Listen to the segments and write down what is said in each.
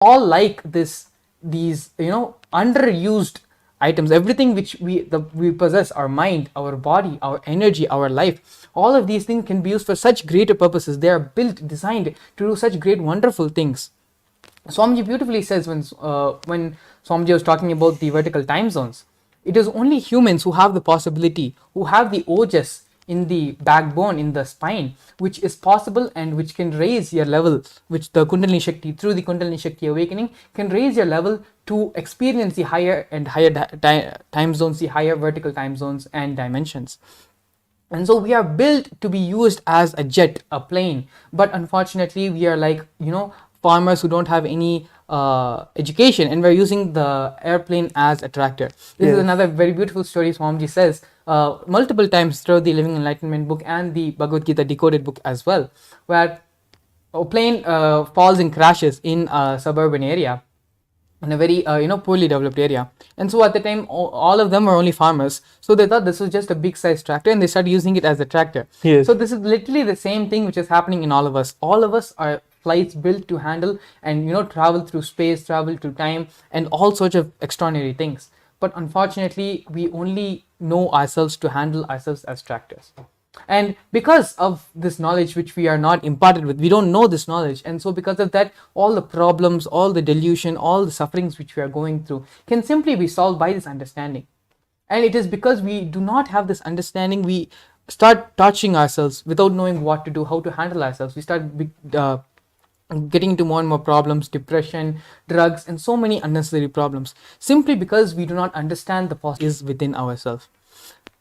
all like these underused items. Everything which we possess, our mind, our body, our energy, our life, all of these things can be used for such greater purposes. They are built, designed to do such great, wonderful things. Swamiji beautifully says, when Swamiji was talking about the vertical time zones, it is only humans who have the possibility, who have the ojas in the backbone, in the spine, which is possible and which can raise your level, which the Kundalini Shakti, through the Kundalini Shakti awakening, can raise your level to experience the higher and higher time zones, the higher vertical time zones and dimensions. And so we are built to be used as a jet, a plane, but unfortunately we are like, farmers who don't have any education, and we're using the airplane as a tractor. This is another very beautiful story Swamiji says multiple times throughout the Living Enlightenment book and the Bhagavad Gita decoded book as well, where a plane falls and crashes in a suburban area, in a very poorly developed area. And so at the time, all of them were only farmers, so they thought this was just a big size tractor, and they started using it as a tractor. So this is literally the same thing which is happening in all of us. All of us are flights built to handle and travel through space, travel through time, and all sorts of extraordinary things. But unfortunately, we only know ourselves to handle ourselves as tractors. And because of this knowledge which we are not imparted with, we don't know this knowledge, and so because of that, all the problems, all the delusion, all the sufferings which we are going through can simply be solved by this understanding. And it is because we do not have this understanding, we start torturing ourselves without knowing what to do, how to handle ourselves. We start getting into more and more problems, depression, drugs, and so many unnecessary problems, simply because we do not understand the possibilities within ourselves.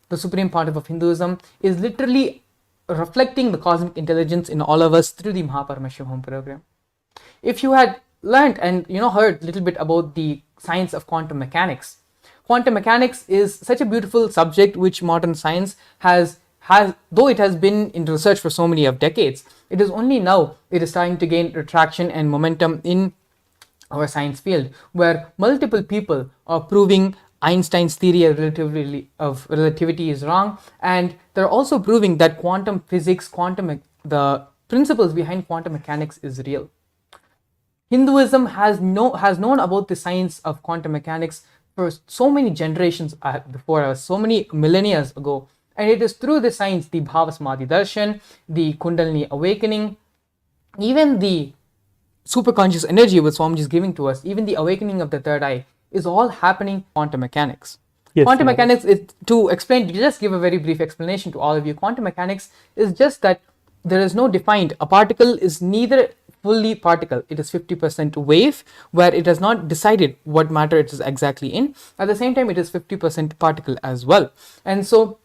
The supreme pontiff of Hinduism is literally reflecting the cosmic intelligence in all of us through the Paramashivam program. If you had learned and heard a little bit about the science of quantum mechanics is such a beautiful subject which modern science has though it has been in research for so many of decades, it is only now it is starting to gain traction and momentum in our science field, where multiple people are proving Einstein's theory of relativity is wrong, and they're also proving that quantum physics, the principles behind quantum mechanics is real. Hinduism has known about the science of quantum mechanics for so many generations before us, so many millennia ago. And it is through the science, the Bhava Samadhi Darshan, the Kundalini awakening, even the superconscious energy which Swamiji is giving to us, even the awakening of the third eye, is all happening quantum mechanics. Quantum mechanics is, to just give a very brief explanation to all of you, quantum mechanics is just that there is no defined, a particle is neither fully particle, it is 50% wave, where it has not decided what matter it is exactly in. At the same time, it is 50% particle as well. And so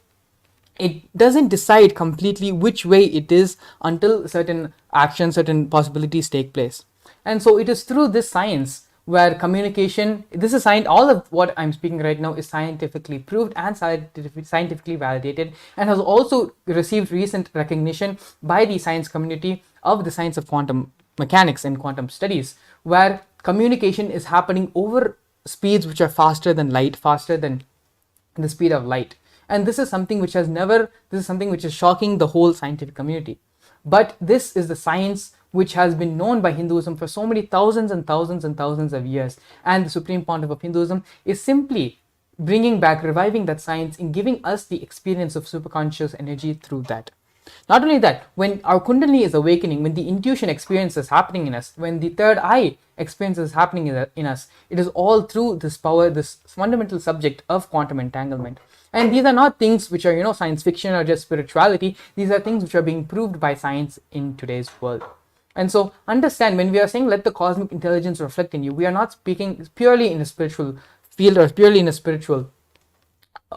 it doesn't decide completely which way it is until certain actions, certain possibilities take place. And so it is through this science where communication, this is science, all of what I'm speaking right now is scientifically proved and scientifically validated, and has also received recent recognition by the science community of the science of quantum mechanics and quantum studies, where communication is happening over speeds which are faster than light, faster than the speed of light. And this is something which is shocking the whole scientific community. But this is the science which has been known by Hinduism for so many thousands and thousands and thousands of years. And the Supreme Pontiff of Hinduism is simply bringing back, reviving that science and giving us the experience of superconscious energy through that. Not only that, when our Kundalini is awakening, when the intuition experience is happening in us, when the third eye experience is happening in us, it is all through this power, this fundamental subject of quantum entanglement. And these are not things which are, science fiction or just spirituality. These are things which are being proved by science in today's world. And so understand, when we are saying let the cosmic intelligence reflect in you, we are not speaking purely in a spiritual field or purely in a spiritual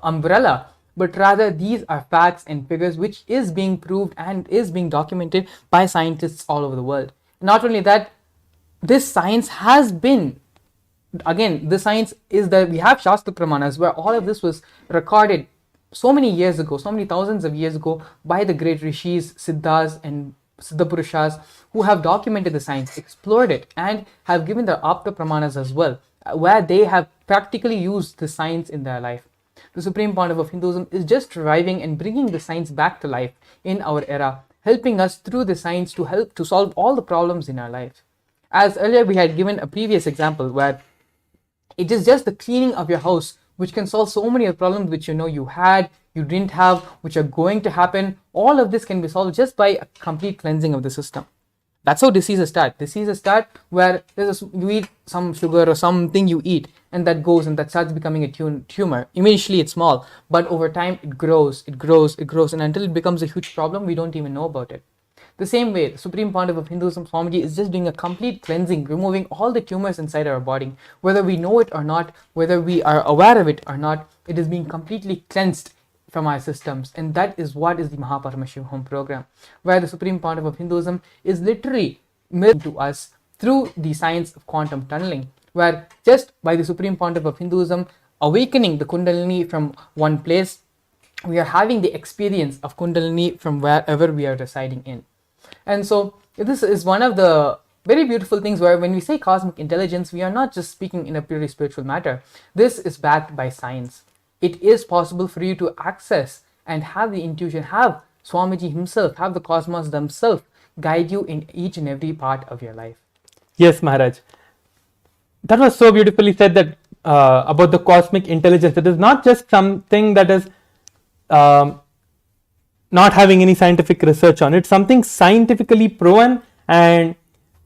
umbrella, but rather these are facts and figures which is being proved and is being documented by scientists all over the world. Not only that, this science has been, again, the science is that we have Shastra Pramanas where all of this was recorded so many years ago, so many thousands of years ago, by the great rishis, siddhas and siddhapurushas who have documented the science, explored it, and have given their Apta Pramanas as well, where they have practically used the science in their life. The Supreme Pontiff of Hinduism is just reviving and bringing the science back to life in our era, helping us through the science to help to solve all the problems in our life. as earlier we had given a previous example where it is just the cleaning of your house which can solve so many of the problems which you had, you didn't have, which are going to happen. All of this can be solved just by a complete cleansing of the system. That's how diseases start. Diseases start where you eat some sugar or something you eat, and that goes and that starts becoming a tumor. Initially it's small, but over time it grows, and until it becomes a huge problem, we don't even know about it. The same way, the Supreme Pontiff of Hinduism, Swamiji, is just doing a complete cleansing, removing all the tumors inside our body. Whether we know it or not, whether we are aware of it or not, it is being completely cleansed from our systems. And that is what is the Paramashivam program, where the Supreme Pontiff of Hinduism is literally mirroring to us through the science of quantum tunneling, where just by the Supreme Pontiff of Hinduism awakening the Kundalini from one place, we are having the experience of Kundalini from wherever we are residing in. And so this is one of the very beautiful things where when we say cosmic intelligence, we are not just speaking in a purely spiritual matter. This is backed by science. It is possible for you to access and have the intuition, have Swamiji himself, have the cosmos themselves guide you in each and every part of your life. Yes, Maharaj. That was so beautifully said that about the cosmic intelligence. It is not just something that is not having any scientific research on it. Something scientifically proven, and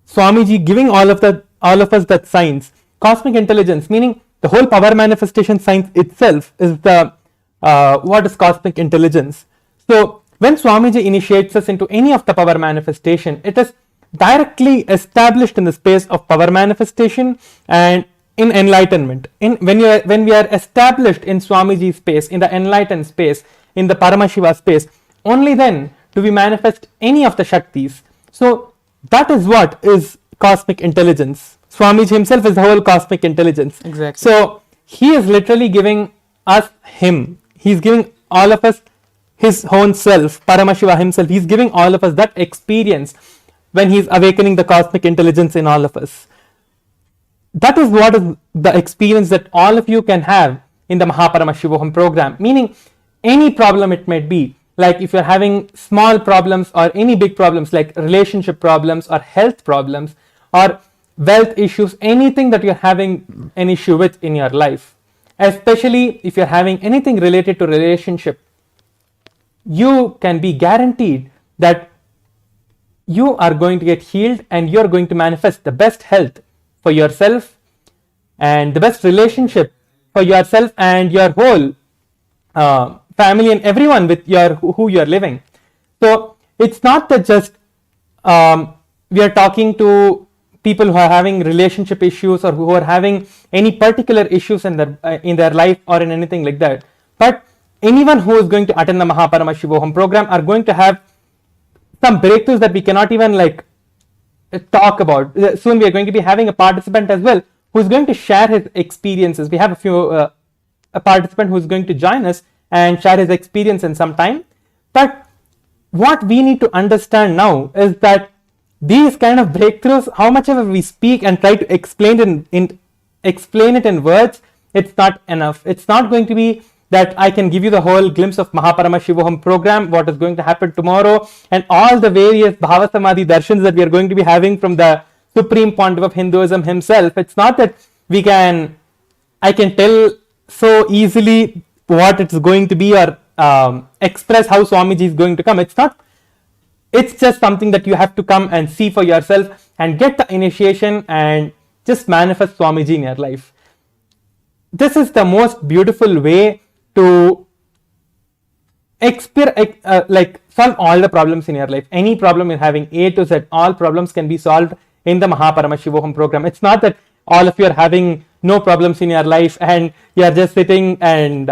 Swamiji giving all of us that science. Cosmic intelligence, meaning the whole power manifestation science itself is the what is cosmic intelligence. So when Swamiji initiates us into any of the power manifestation, it is directly established in the space of power manifestation and in enlightenment. When we are established in Swamiji's space, in the enlightened space, in the Paramashiva space, only then do we manifest any of the Shaktis. So that is what is cosmic intelligence. Swamiji himself is the whole cosmic intelligence. Exactly. So he is literally giving us him. He's giving all of us his own self, Paramashiva himself. He's giving all of us that experience when he's awakening the cosmic intelligence in all of us. That is what is the experience that all of you can have in the Paramashivam program. Meaning any problem it might be, like if you're having small problems or any big problems like relationship problems or health problems or wealth issues, anything that you're having an issue with in your life, especially if you're having anything related to relationship, you can be guaranteed that you are going to get healed and you're going to manifest the best health for yourself and the best relationship for yourself and your whole family and everyone with who you are living. So it's not that just we are talking to people who are having relationship issues or who are having any particular issues in their life or in anything like that, but anyone who is going to attend the Paramashivam program are going to have some breakthroughs that we cannot even talk about. Soon we are going to be having a participant as well who is going to share his experiences. We have a participant who is going to join us and share his experience in some time. But what we need to understand now is that these kind of breakthroughs, how much ever we speak and try to explain it in words, it's not enough. It's not going to be that I can give you the whole glimpse of Paramashivam program, what is going to happen tomorrow, and all the various Bhava Samadhi darshans that we are going to be having from the Supreme Pontiff of Hinduism himself. It's not that I can tell so easily what it's going to be or express how Swamiji is going to come. It's not. It's just something that you have to come and see for yourself and get the initiation and just manifest Swamiji in your life. This is the most beautiful way to solve all the problems in your life. Any problem you're having, A to Z, all problems can be solved in the Paramashivam program. It's not that all of you are having no problems in your life and you're just sitting and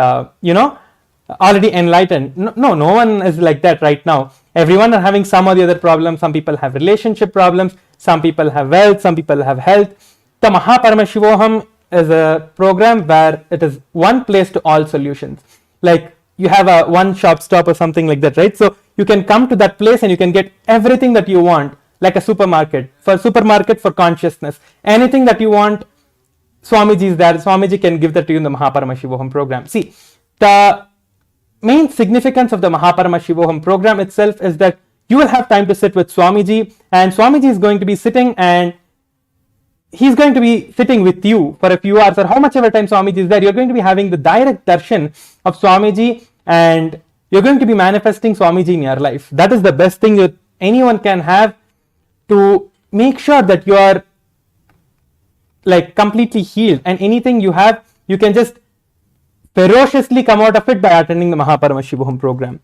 already enlightened. No one is like that right now. Everyone are having some or the other problems. Some people have relationship problems, some people have wealth, some people have health. The Paramashivam is a program where it is one place to all solutions. Like you have a one shop stop or something like that, right? So you can come to that place and you can get everything that you want, like a supermarket for consciousness. Anything that you want, Swamiji is there. Swamiji can give that to you in the Paramashivam program. See, the main significance of the Paramashivam program itself is that you will have time to sit with Swamiji, and Swamiji is going to be sitting and he's going to be sitting with you for a few hours, or how much ever time Swamiji is there, you're going to be having the direct darshan of Swamiji, and you're going to be manifesting Swamiji in your life. That is the best thing that anyone can have to make sure that you are like completely healed, and anything you have, you can just ferociously come out of it by attending the Paramashivam program.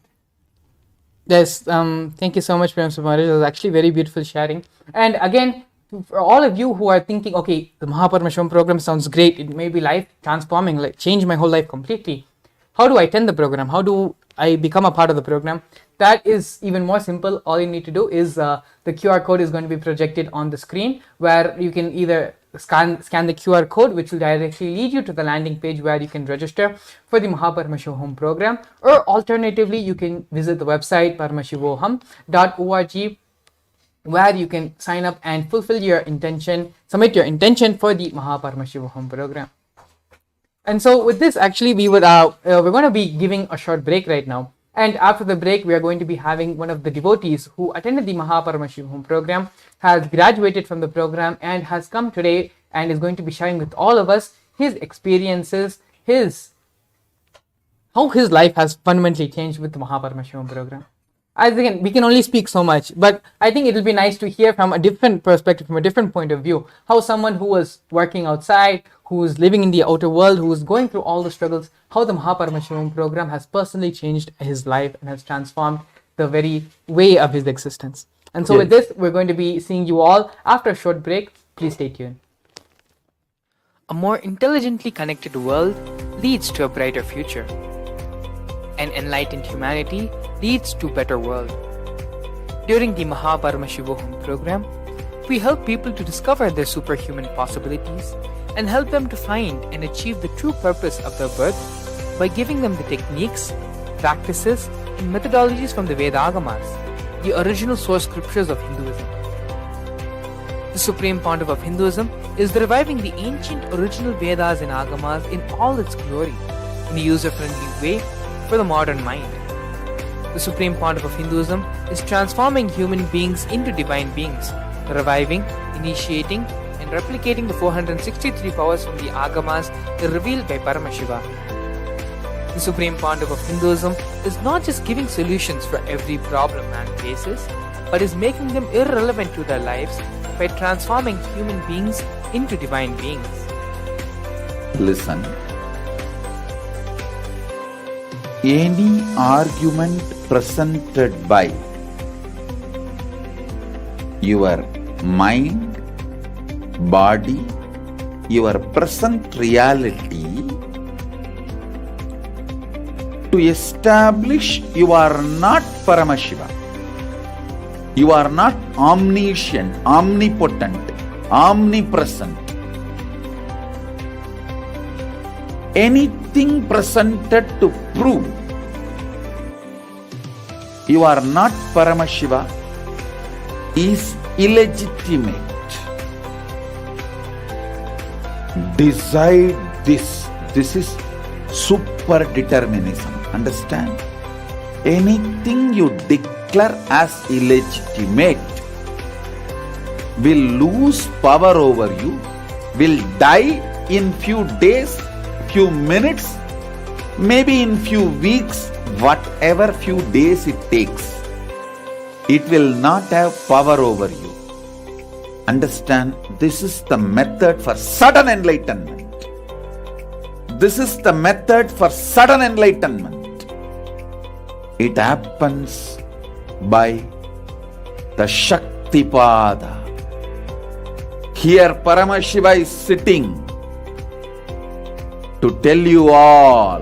Yes, thank you so much, Prem Maharaj. It was actually very beautiful sharing. And again, for all of you who are thinking, okay, the Paramashivam program sounds great, it may be life transforming, like change my whole life completely. How do I attend the program? How do I become a part of the program? That is even more simple. All you need to do is the QR code is going to be projected on the screen, where you can either scan the QR code, which will directly lead you to the landing page where you can register for the Paramashivam program, or alternatively you can visit the website paramashivoham.org, where you can sign up and fulfill your intention, submit your intention for the Paramashivam program. And so with this, actually, we're going to be giving a short break right now. And after the break, we are going to be having one of the devotees who attended the Paramashivam program, has graduated from the program, and has come today and is going to be sharing with all of us his experiences, how his life has fundamentally changed with the Paramashivam program. As again, we can only speak so much, but I think it will be nice to hear from a different perspective, from a different point of view, how someone who was working outside, who is living in the outer world, who is going through all the struggles, how the Paramashivam program has personally changed his life and has transformed the very way of his existence. And so with this, we're going to be seeing you all after a short break. Please stay tuned. A more intelligently connected world leads to a brighter future. An enlightened humanity leads to a better world. During the Paramashivam program, we help people to discover their superhuman possibilities and help them to find and achieve the true purpose of their birth by giving them the techniques, practices, and methodologies from the Vedagamas, the original source scriptures of Hinduism. The Supreme Pontiff of Hinduism is reviving the ancient original Vedas and Agamas in all its glory, in a user-friendly way for the modern mind. The Supreme Pontiff of Hinduism is transforming human beings into divine beings, reviving, initiating, and replicating the 463 powers from the Agamas revealed by Paramashiva. The Supreme Pontiff of Hinduism is not just giving solutions for every problem man faces, but is making them irrelevant to their lives by transforming human beings into divine beings. Listen. Any argument presented by your mind, body, your present reality to establish you are not Paramashiva, you are not omniscient, omnipotent, omnipresent. Anything presented to prove you are not Paramashiva is illegitimate. Decide this. This is super determinism. Understand? Anything you declare as illegitimate will lose power over you, will die in few days, few minutes, maybe in few weeks, whatever few days it takes. It will not have power over you. Understand, this is the method for sudden enlightenment. This is the method for sudden enlightenment. It happens by the Shaktipada. Here Paramashiva is sitting to tell you all,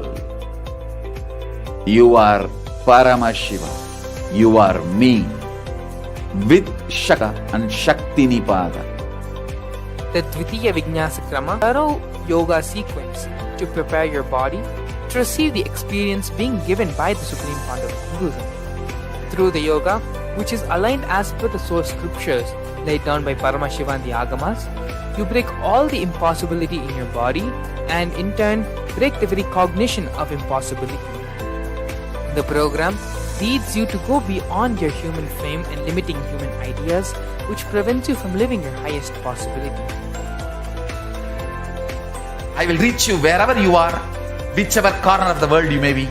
you are Paramashiva, you are me, with Shaka and Shakti Nipada. The Dvitiya Vijnasa Krama, thorough yoga sequence to prepare your body to receive the experience being given by the Supreme Pontiff of Hinduism. Through the yoga, which is aligned as per the source scriptures laid down by Paramashiva and the Agamas, you break all the impossibility in your body and in turn break the very cognition of impossibility. The program leads you to go beyond your human frame and limiting human ideas, which prevents you from living your highest possibility. I will reach you wherever you are, whichever corner of the world you may be.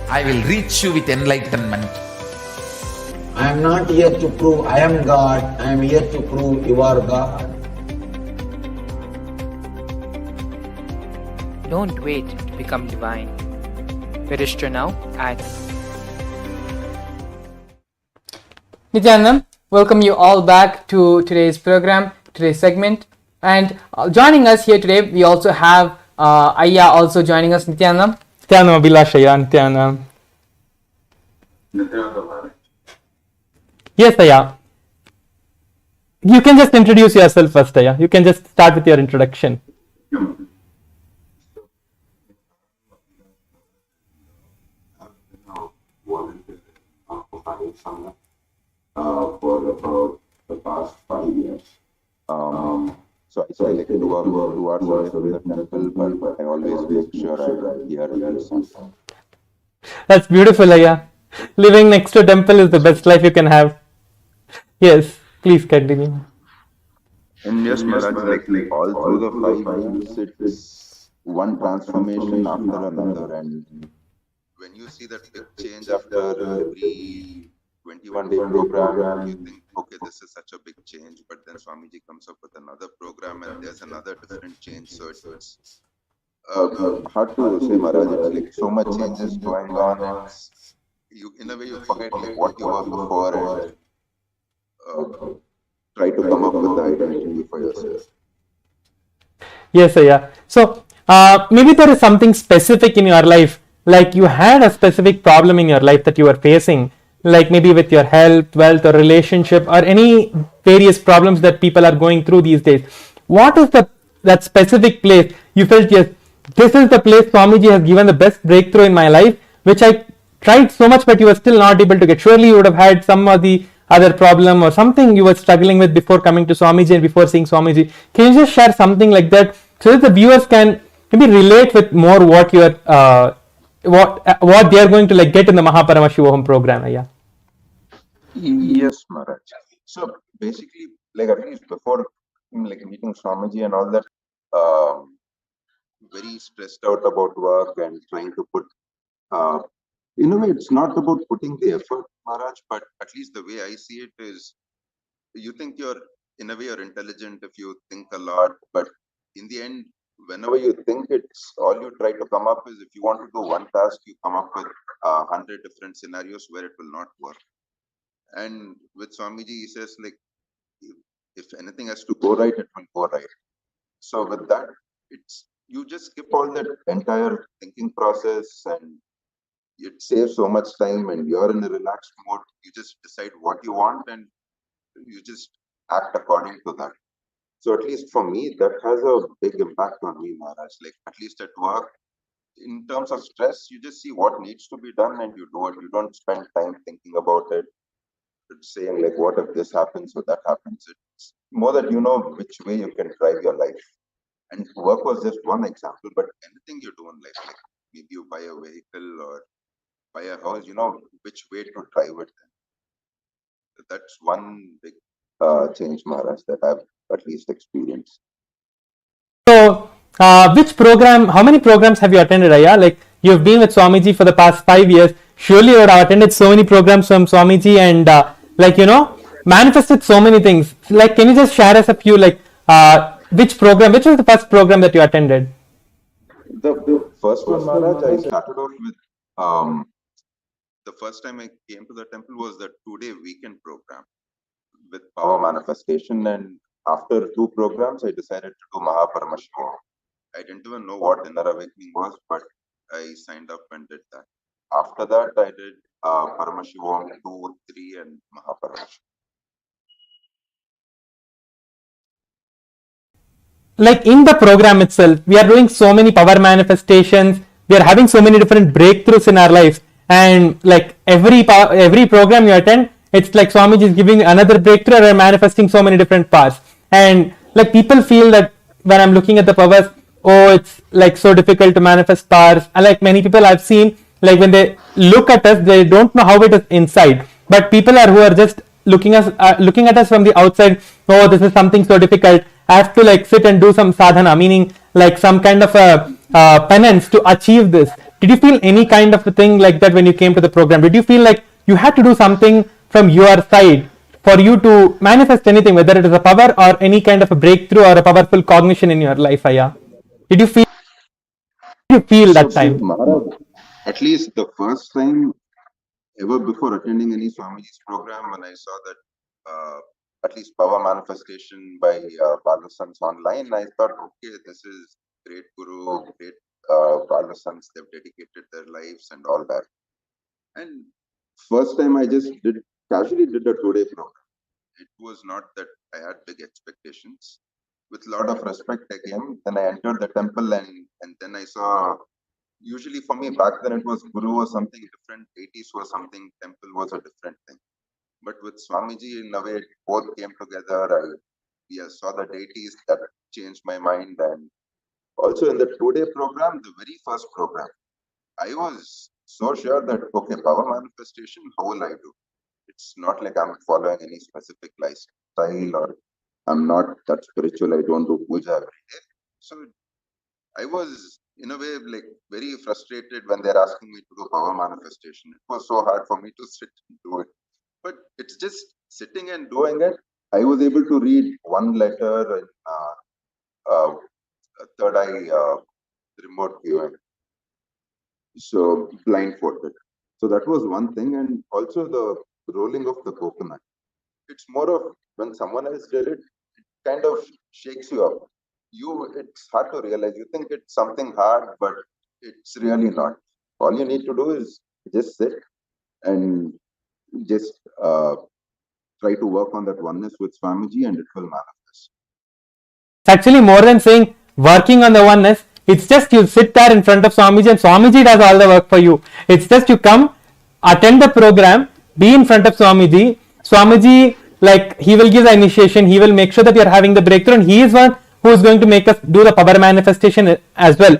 I will reach you with enlightenment. I am not here to prove I am God, I am here to prove you are God. Don't wait to become divine. Register now at Nithyananda, welcome you all back to today's program, today's segment. And joining us here today, we also have Ayya also joining us. Nithyananda. Nithyananda Abhilashaya, Nithyananda. Yes, Ayya. You can just introduce yourself first, Ayya. You can just start with your introduction. For about the past 5 years. So I like to do towards the temple, but I always make sure I'm here and listen. That's beautiful, Ayya. Living next to a temple is the best life you can have. Yes, please continue. And yes, Maharaj, like all through the 5 years, it's one transformation after another. And when you see that big change after every 21-day program, you think, okay, this is such a big change. But then Swamiji comes up with another program and there's another different change. So it's hard to say, Maharaj. It's like so much changes going on. You, in a way, you forget like what you were before and try to come up with the identity for yourself. Yes, Ayya. So, maybe there is something specific in your life, like you had a specific problem in your life that you were facing, like maybe with your health, wealth, or relationship, or any various problems that people are going through these days. What is that specific place you felt, yes, this is the place Swamiji has given the best breakthrough in my life, which I tried so much, but you were still not able to get. Surely you would have had some of the other problem or something you were struggling with before coming to Swamiji and before seeing Swamiji. Can you just share something like that so that the viewers can maybe relate with more what you are, what they are going to like get in the Paramashivam program? Ayya. Yes, Maharaj. So basically, like at least before like meeting Swamiji and all that, very stressed out about work and trying to put in a way, it's not about putting the effort, Maharaj, but at least the way I see it is, you think you're, in a way, you're intelligent if you think a lot, but in the end, whenever you think, it's all you try to come up is, if you want to do one task, you come up with 100 different scenarios where it will not work. And with Swamiji, he says, like, if anything has to go right, it will go right. So with that, it's, you just skip all that entire thinking process and it saves so much time and you're in a relaxed mode. You just decide what you want and you just act according to that. So at least for me, that has a big impact on me, Maharaj. Like at least at work, in terms of stress, you just see what needs to be done and you do it. You don't spend time thinking about it. It's saying like, what if this happens or that happens? It's more that you know which way you can drive your life. And work was just one example, but anything you do in life, like maybe you buy a vehicle or buy a house, you know which way to drive it. That's one big change, Maharaj, that I've at least experienced. So, which program, how many programs have you attended, Ayya? Like, you've been with Swamiji for the past 5 years. Surely you would have attended so many programs from Swamiji and, manifested so many things. Like, can you just share us a few, like, which was the first program that you attended? The first one, Maharaj, I started off with, the first time I came to the temple was the 2-day weekend program with power manifestation. And after 2 programs, I decided to do Paramashivam. I didn't even know what inner awakening was, but I signed up and did that. After that, I did Paramashivam 2, 3 and Paramashivam. Like in the program itself, we are doing so many power manifestations. We are having so many different breakthroughs in our lives. And like every program you attend, it's like Swamiji is giving another breakthrough and manifesting so many different parts. And like people feel that when I'm looking at the powers, oh, it's like so difficult to manifest powers. And like many people I've seen, like when they look at us, they don't know how it is inside. But people who are just looking at us from the outside, oh, this is something so difficult. I have to like sit and do some sadhana, meaning like some kind of a penance to achieve this. Did you feel any kind of a thing like that when you came to the program? Did you feel like you had to do something from your side for you to manifest anything, whether it is a power or any kind of a breakthrough or a powerful cognition in your life, Aya? Did you feel that time? Maharaj, at least the first time ever before attending any Swamiji's program, when I saw that at least power manifestation by Balasans online, I thought, okay, this is great Guru, great Balasans, they've dedicated their lives and all that. And first time I just casually did a 2-day program. It was not that I had big expectations. With a lot of respect I came, then I entered the temple and then I saw, usually for me back then it was Guru was something different, deities was something, temple was a different thing. But with Swamiji, in a way, both came together. I saw the deities, that changed my mind. And also in the 2-day program, the very first program, I was so sure that, okay, power manifestation, how will I do? It's not like I'm following any specific lifestyle or I'm not that spiritual, I don't do puja every day. So I was, in a way, like very frustrated when they're asking me to do power manifestation. It was so hard for me to sit and do it. But it's just sitting and doing it. I was able to read one letter in third eye remote viewing. So blindfolded. So that was one thing. And also the rolling of the coconut. It's more of when someone else did it, it kind of shakes you up. It's hard to realize. You think it's something hard, but it's really not. All you need to do is just sit and just try to work on that oneness with Swamiji and it will manifest. It's actually more than saying working on the oneness. It's just you sit there in front of Swamiji and Swamiji does all the work for you. It's just you come, attend the program, be in front of Swamiji. Swamiji, like, he will give the initiation, he will make sure that you are having the breakthrough, and he is one who is going to make us do the power manifestation as well.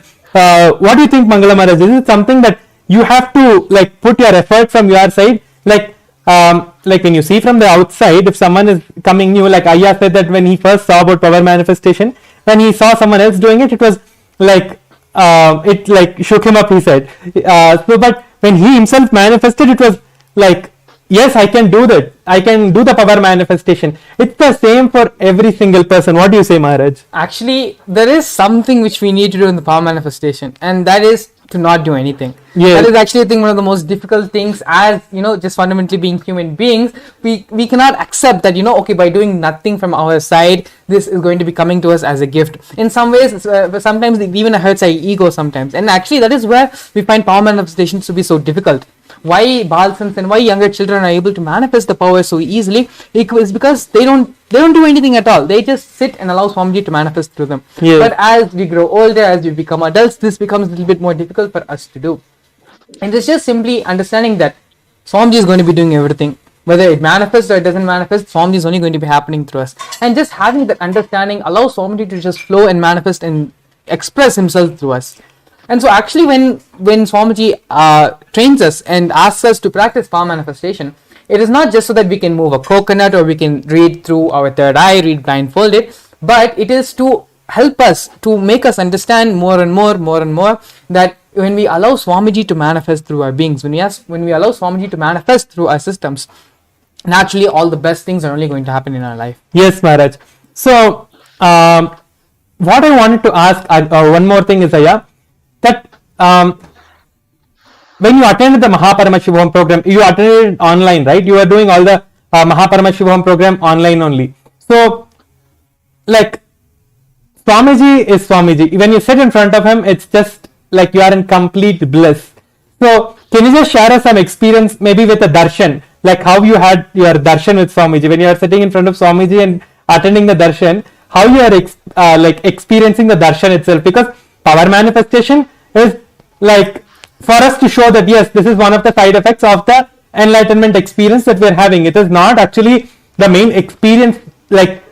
What do you think, Mangala Maharaj? Is it something that you have to like put your effort from your side? Like when you see from the outside, if someone is coming new, like Ayya said that when he first saw about power manifestation, when he saw someone else doing it, it was like it like shook him up, he said. But when he himself manifested, it was like, yes, I can do that. I can do the power manifestation. It's the same for every single person. What do you say, Maharaj? Actually, there is something which we need to do in the power manifestation, and that is to not do anything. Yes. That is actually, I think, one of the most difficult things, as just fundamentally being human beings. We cannot accept that, okay, by doing nothing from our side, this is going to be coming to us as a gift. In some ways, sometimes it even hurts our ego sometimes, and actually that is where we find power manifestations to be so difficult. Why Balsams and why younger children are able to manifest the power so easily is because they don't do anything at all. They just sit and allow Swamiji to manifest through them. Yes. But as we grow older, as we become adults, this becomes a little bit more difficult for us to do. And it's just simply understanding that Swamiji is going to be doing everything. Whether it manifests or it doesn't manifest, Swamiji is only going to be happening through us. And just having that understanding allows Swamiji to just flow and manifest and express himself through us. And so actually when Swamiji trains us and asks us to practice power manifestation, it is not just so that we can move a coconut or we can read through our third eye, read blindfolded, but it is to help us, to make us understand more and more that when we allow Swamiji to manifest through our beings, when we allow Swamiji to manifest through our systems, naturally all the best things are only going to happen in our life. Yes, Maharaj. So what I wanted to ask, one more thing is, Ayya, that when you attended the Paramashivam program, you attended it online, right? You were doing all the Paramashivam program online only. So, like, Swamiji is Swamiji. When you sit in front of him, it's just like you are in complete bliss. So, can you just share us some experience, maybe with a darshan, like how you had your darshan with Swamiji? When you are sitting in front of Swamiji and attending the darshan, how you are like experiencing the darshan itself? Because power manifestation is like for us to show that yes, this is one of the side effects of the enlightenment experience that we are having. It is not actually the main experience. Like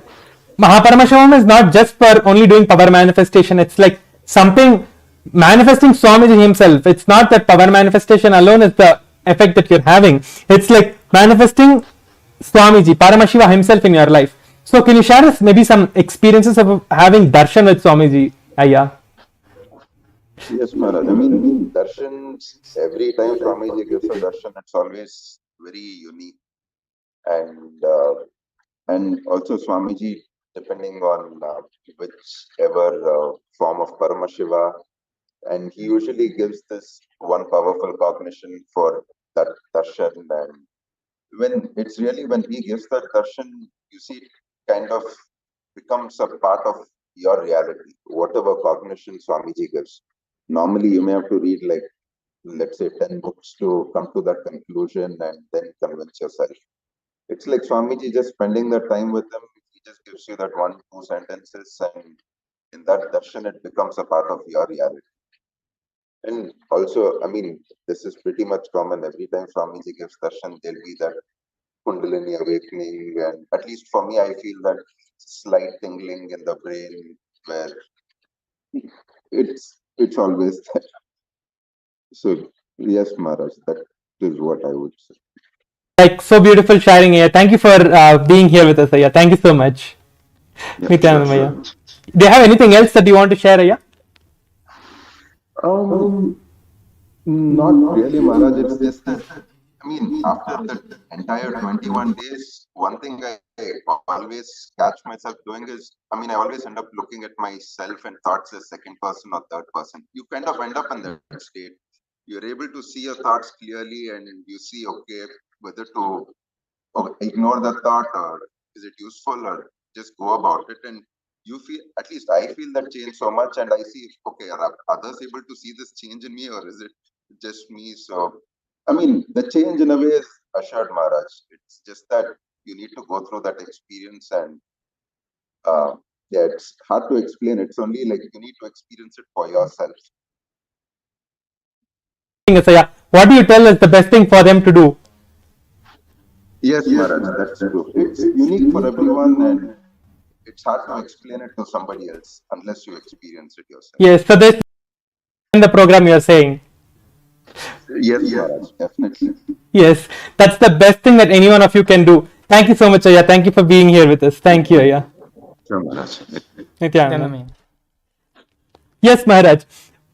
Paramashivam is not just for only doing power manifestation. It's like something manifesting Swamiji himself. It's not that power manifestation alone is the effect that you're having. It's like manifesting Swamiji, Paramashiva himself in your life. So can you share us maybe some experiences of having darshan with Swamiji, Ayya? Yes, Maharaj. I mean, darshans, every time Swamiji gives a darshan, it's always very unique. And also Swamiji, depending on whichever form of Paramashiva, and he usually gives this one powerful cognition for that darshan. And when he gives that darshan, you see it kind of becomes a part of your reality, whatever cognition Swamiji gives. Normally, you may have to read, like, let's say, 10 books to come to that conclusion and then convince yourself. It's like Swamiji just spending the time with them. He just gives you that one, two sentences, and in that darshan, it becomes a part of your reality. And also, I mean, this is pretty much common. Every time Swamiji gives darshan, there'll be that Kundalini awakening, and at least for me, I feel that slight tingling in the brain where it's always there. So yes, Maharaj, that is what I would say. Like, so beautiful sharing, Ayya. Thank you for being here with us, Ayya. Thank you so much. Yeah, Nithyananda, sure, Ayya. sure. Do you have anything else that you want to share, Ayya? Um, Not really, Maharaj. It's just that, I mean, after the entire 21 days, one thing I always catch myself doing is, I mean, I always end up looking at myself and thoughts as second person or third person. You kind of end up in that state. You're able to see your thoughts clearly, and you see, okay, whether to ignore the thought, or is it useful, or just go about it. And you feel, at least I feel that change so much, and I see, okay, are others able to see this change in me, or is it just me? So, I mean, the change in a way is assured, Maharaj. It's just that you need to go through that experience, and uh, yeah, it's hard to explain. It's only like you need to experience it for yourself. Ayya, what do you tell is the best thing for them to do? Yes, Maharaj, that's true. It's unique for everyone, and it's hard to explain it to somebody else unless you experience it yourself. Yes, so this in the program you are saying. Yes, Maharaj, definitely. Yes, that's the best thing that any one of you can do. Thank you so much, Ayya. Thank you for being here with us. Thank you, Ayya. Sure, Maharaj. Nithyananda. Nithyananda. Yes, Maharaj.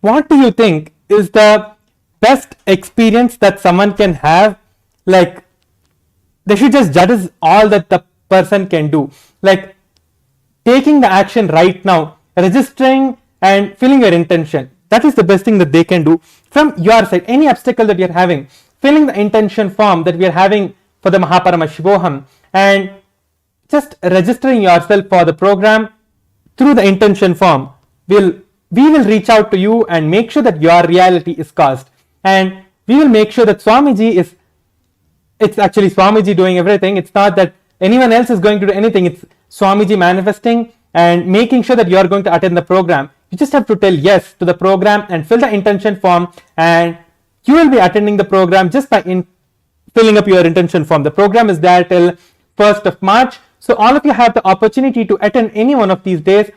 What do you think is the best experience that someone can have? Like, they should just judge all that the person can do. Like, taking the action right now, registering and filling your intention. That is the best thing that they can do from your side. Any obstacle that you're having, filling the intention form that we are having for the Mahaparamashivoham, and just registering yourself for the program through the intention form. We will reach out to you and make sure that your reality is caused, and we will make sure that Swamiji is, it's actually Swamiji doing everything. It's not that anyone else is going to do anything. It's Swamiji manifesting and making sure that you are going to attend the program. You just have to tell yes to the program and fill the intention form, and you will be attending the program just by filling up your intention form. The program is there till 1st of March. So all of you have the opportunity to attend any one of these days.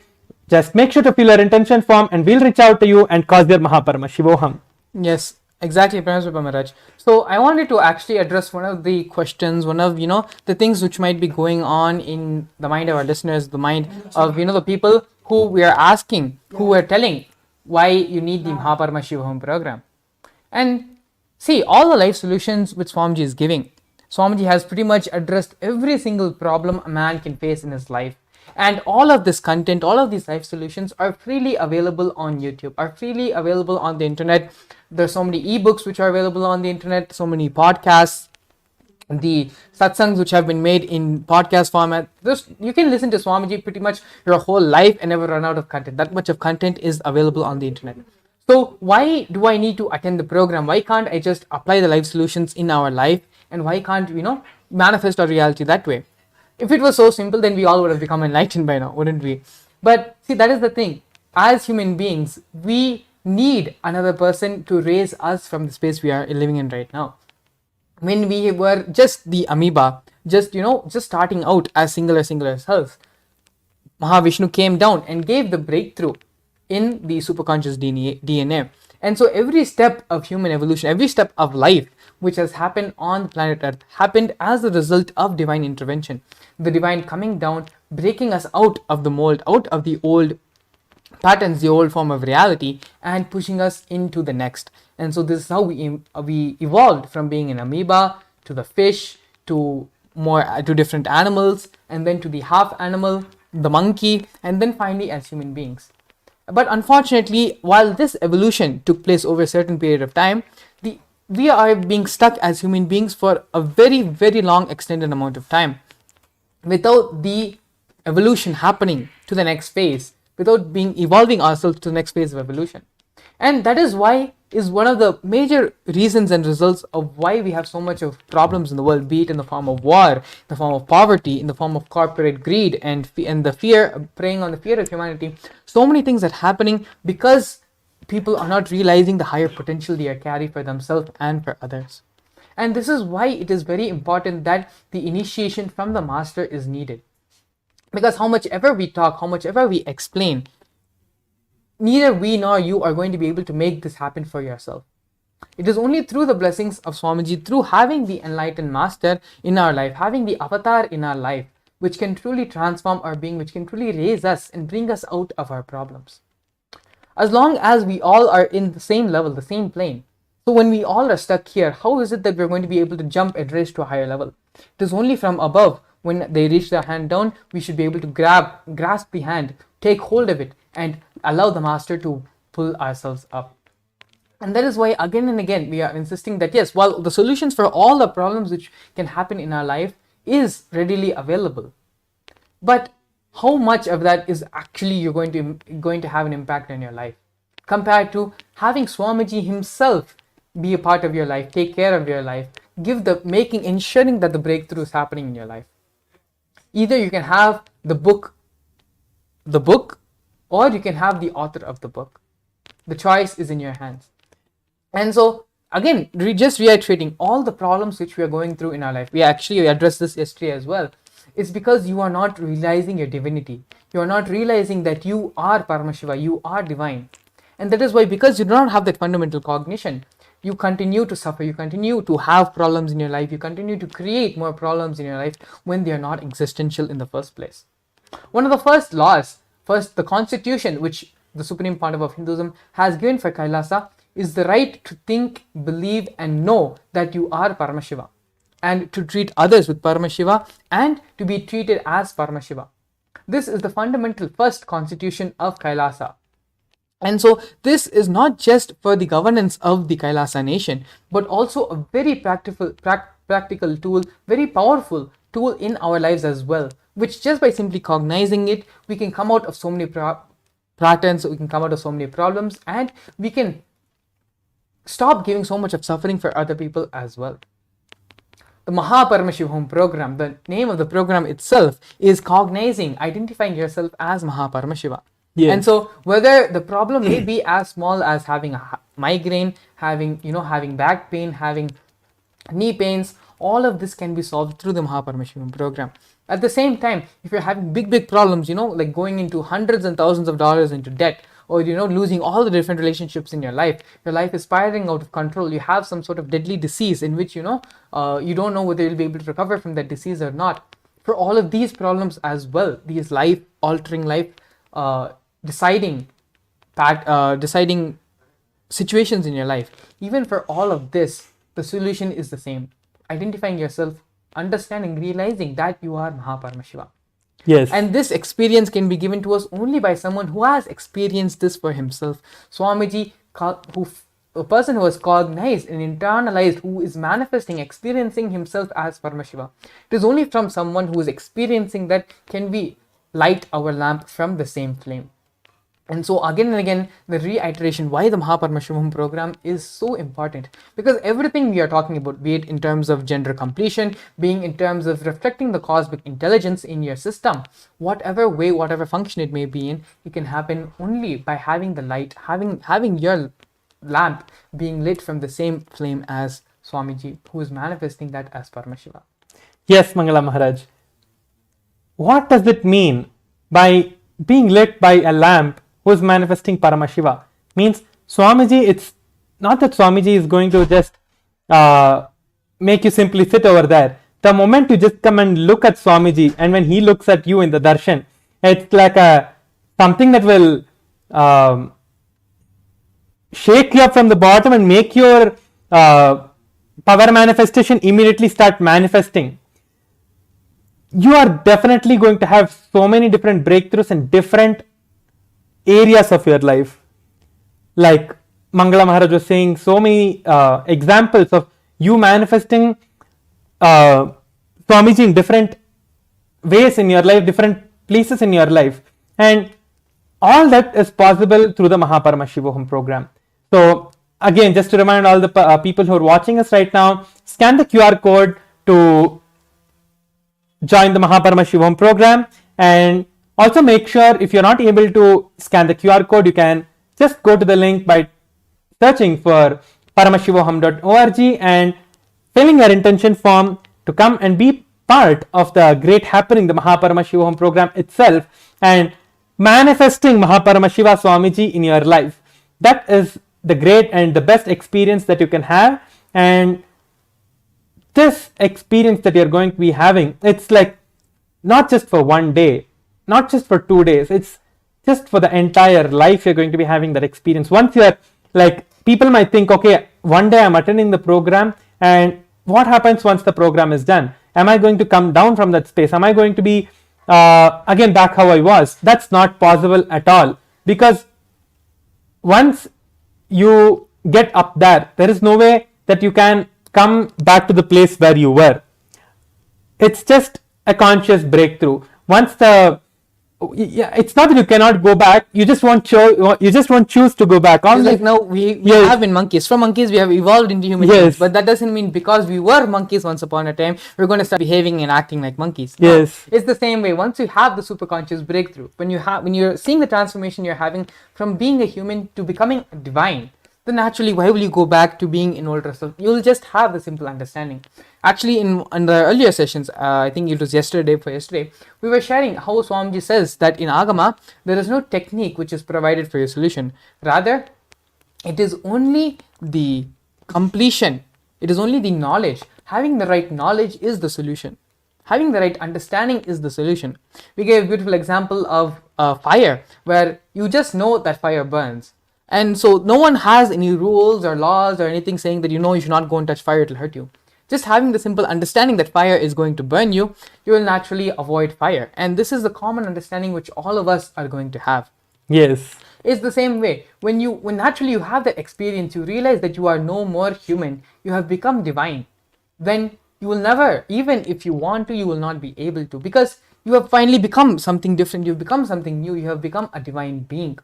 Just make sure to fill your intention form, and we'll reach out to you and cause their Mahaparamashivoham. Yes, exactly, Paramashivam Maharaj. So I wanted to actually address one of the questions, one of the things which might be going on in the mind of our listeners, the mind of the people who we are asking, who we are telling why you need the Mahaparamashivam program. And see, all the life solutions which Swamiji is giving, Swamiji has pretty much addressed every single problem a man can face in his life. And all of this content, all of these life solutions are freely available on YouTube, are freely available on the internet. There's so many ebooks which are available on the internet, so many podcasts, the satsangs which have been made in podcast format. You can listen to Swamiji pretty much your whole life and never run out of content. That much of content is available on the internet. So why do I need to attend the program? Why can't I just apply the life solutions in our life? And why can't manifest our reality that way? If it was so simple, then we all would have become enlightened by now, wouldn't we? But see, that is the thing. As human beings, we need another person to raise us from the space we are living in right now. When we were just the amoeba, just starting out as singular cells, Mahavishnu came down and gave the breakthrough in the superconscious DNA. And so every step of human evolution, every step of life which has happened on planet Earth happened as a result of divine intervention. The divine coming down, breaking us out of the mold, out of the old patterns, the old form of reality, and pushing us into the next. And so this is how we evolved from being an amoeba to the fish to to different animals, and then to the half animal, the monkey, and then finally as human beings. But unfortunately, while this evolution took place over a certain period of time, we are being stuck as human beings for a very, very long extended amount of time without the evolution happening to the next phase, without being evolving ourselves to the next phase of evolution. And that is why is one of the major reasons and results of why we have so much of problems in the world, be it in the form of war, in the form of poverty, in the form of corporate greed, and the fear, preying on the fear of humanity. So many things are happening because people are not realizing the higher potential they carry for themselves and for others. And this is why it is very important that the initiation from the master is needed. Because how much ever we talk, how much ever we explain, neither we nor you are going to be able to make this happen for yourself. It is only through the blessings of Swamiji, through having the enlightened master in our life, having the avatar in our life, which can truly transform our being, which can truly raise us and bring us out of our problems. As long as we all are in the same level, the same plane. So when we all are stuck here, how is it that we're going to be able to jump and raise to a higher level? It is only from above. When they reach their hand down, we should be able to grasp the hand, take hold of it, and allow the master to pull ourselves up. And that is why again and again we are insisting that yes, while the solutions for all the problems which can happen in our life is readily available, but how much of that is actually you're going to have an impact on your life, compared to having Swamiji himself be a part of your life, take care of your life, ensuring that the breakthrough is happening in your life. Either you can have the book, or you can have the author of the book. The choice is in your hands. And so again, just reiterating all the problems which we are going through in our life, we actually addressed this yesterday as well. It's because you are not realizing your divinity. You are not realizing that you are Paramashiva, you are divine. And that is why, because you do not have that fundamental cognition, you continue to suffer, you continue to have problems in your life, you continue to create more problems in your life when they are not existential in the first place. One of the first laws, the constitution which the Supreme Pandava of Hinduism has given for Kailasa is the right to think, believe and know that you are Paramashiva, and to treat others with Paramashiva and to be treated as Paramashiva. This is the fundamental first constitution of Kailasa. And so this is not just for the governance of the Kailasa nation, but also a very practical tool, very powerful tool in our lives as well, which just by simply cognizing it, we can come out of so many patterns, we can come out of so many problems, and we can stop giving so much of suffering for other people as well. The Paramashivam program, the name of the program itself is cognizing, identifying yourself as Paramashiva. Yes. And so whether the problem may be as small as having a migraine, having back pain, having knee pains, all of this can be solved through the Paramashivam program. At the same time, if you're having big problems, like going into hundreds and thousands of dollars into debt, or losing all the different relationships in your life is spiraling out of control, you have some sort of deadly disease in which you don't know whether you'll be able to recover from that disease or not. For all of these problems as well, these life altering, life deciding situations in your life, even for all of this, the solution is the same: identifying yourself, understanding, realizing that you are Paramashiva. Yes. And this experience can be given to us only by someone who has experienced this for himself. Swamiji, a person who has cognized and internalized, who is manifesting, experiencing himself as Paramashiva. It is only from someone who is experiencing that can we light our lamp from the same flame. And so again and again, the reiteration why the Paramashivam program is so important, because everything we are talking about, be it in terms of gender completion, being in terms of reflecting the cosmic intelligence in your system, whatever way, whatever function it may be in, it can happen only by having the light, having your lamp being lit from the same flame as Swamiji, who is manifesting that as Paramashiva. Yes, Mangala Maharaj. What does it mean by being lit by a lamp who is manifesting Paramashiva? Means Swamiji, it's not that Swamiji is going to just make you simply sit over there. The moment you just come and look at Swamiji, and when he looks at you in the darshan, it's like something that will shake you up from the bottom and make your power manifestation immediately start manifesting. You are definitely going to have so many different breakthroughs in different areas of your life. Like Mangala Maharaj was saying, so many examples of you manifesting Swamiji in different ways in your life, different places in your life, and all that is possible through the Paramashivam program. So again, just to remind all the people who are watching us right now, scan the QR code to join the Paramashivam program, and also make sure if you're not able to scan the QR code, you can just go to the link by searching for paramashivam.org and filling your intention form to come and be part of the great happening, the Paramashivam program itself, and manifesting Paramashiva Swamiji in your life. That is the great and the best experience that you can have. And this experience that you're going to be having, it's like not just for one day, not just for 2 days, it's just for the entire life you're going to be having that experience. Once you're like, people might think, okay, one day I'm attending the program, and what happens once the program is done? Am I going to come down from that space? Am I going to be again back how I was? That's not possible at all, because once you get up there, there is no way that you can come back to the place where you were. It's just a conscious breakthrough. Once it's not that you cannot go back, you just won't choose to go back. It's like now we Yes. have been monkeys. From monkeys we have evolved into human Yes. beings, but that doesn't mean because we were monkeys once upon a time, we're going to start behaving and acting like monkeys. No. Yes. It's the same way. Once you have the superconscious breakthrough, when you're seeing the transformation you're having from being a human to becoming divine, then naturally why will you go back to being an older self? You'll just have the simple understanding. Actually, in the earlier sessions, I think it was yesterday, we were sharing how Swamiji says that in Agama, there is no technique which is provided for your solution. Rather, it is only the completion, it is only the knowledge. Having the right knowledge is the solution. Having the right understanding is the solution. We gave a beautiful example of fire, where you just know that fire burns. And so no one has any rules or laws or anything saying that you should not go and touch fire, it will hurt you. Just having the simple understanding that fire is going to burn you, you will naturally avoid fire. And this is the common understanding which all of us are going to have. Yes. It's the same way. When naturally you have that experience, you realize that you are no more human, you have become divine. Then you will never, even if you want to, you will not be able to, because you have finally become something different, you've become something new, you have become a divine being.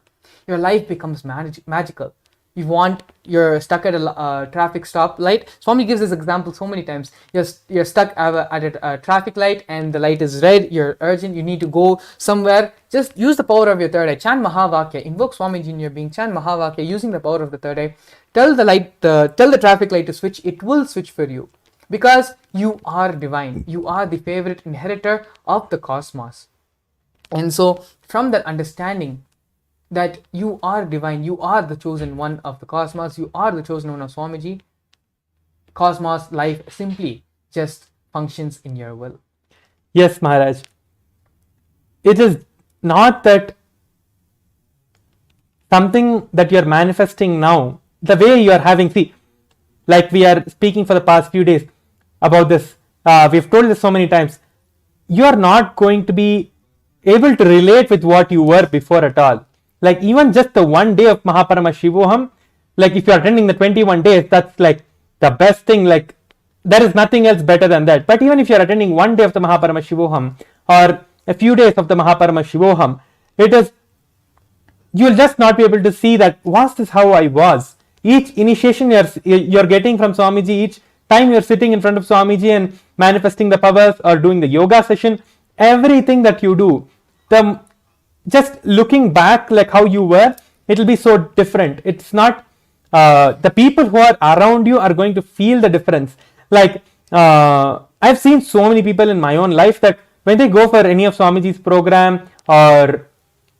Your life becomes magical. You're stuck at a traffic stop light. Swami gives this example so many times. You're stuck at a traffic light and the light is red, you're urgent, you need to go somewhere. Just use the power of your third eye. Chant Mahavakya, invoke Swamiji in your being, chant Mahavakya using the power of the third eye. Tell the traffic light to switch, it will switch for you. Because you are divine. You are the favorite inheritor of the cosmos. And so from that understanding, that you are divine, you are the chosen one of the cosmos, you are the chosen one of Swamiji, cosmos life simply just functions in your will. Yes, Maharaj. It is not that something that you are manifesting now, the way you are having, see, like we are speaking for the past few days about this, we've told this so many times, you are not going to be able to relate with what you were before at all. Like even just the 1 day of Paramashivam, like if you are attending the 21 days, that's like the best thing, like there is nothing else better than that. But even if you are attending 1 day of the Paramashivam or a few days of the Paramashivam, it is, you will just not be able to see that, was this how I was? Each initiation you're getting from Swamiji, each time you're sitting in front of Swamiji and manifesting the powers or doing the yoga session, everything that you do, just looking back like how you were, it will be so different. It's not, the people who are around you are going to feel the difference. Like I've seen so many people in my own life that when they go for any of Swamiji's program or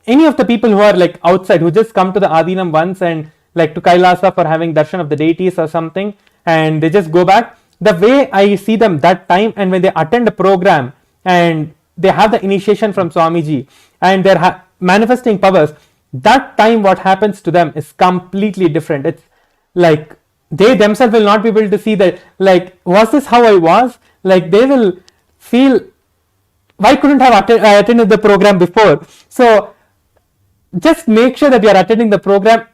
any of the people who are like outside, who just come to the Adinam once and like to Kailasa for having darshan of the deities or something, and they just go back. The way I see them that time, and when they attend a program and they have the initiation from Swamiji and they're manifesting powers, that time what happens to them is completely different. It's like they themselves will not be able to see that, like, was this how I was? Like, they will feel, why couldn't I have attended the program before? So just make sure that you are attending the program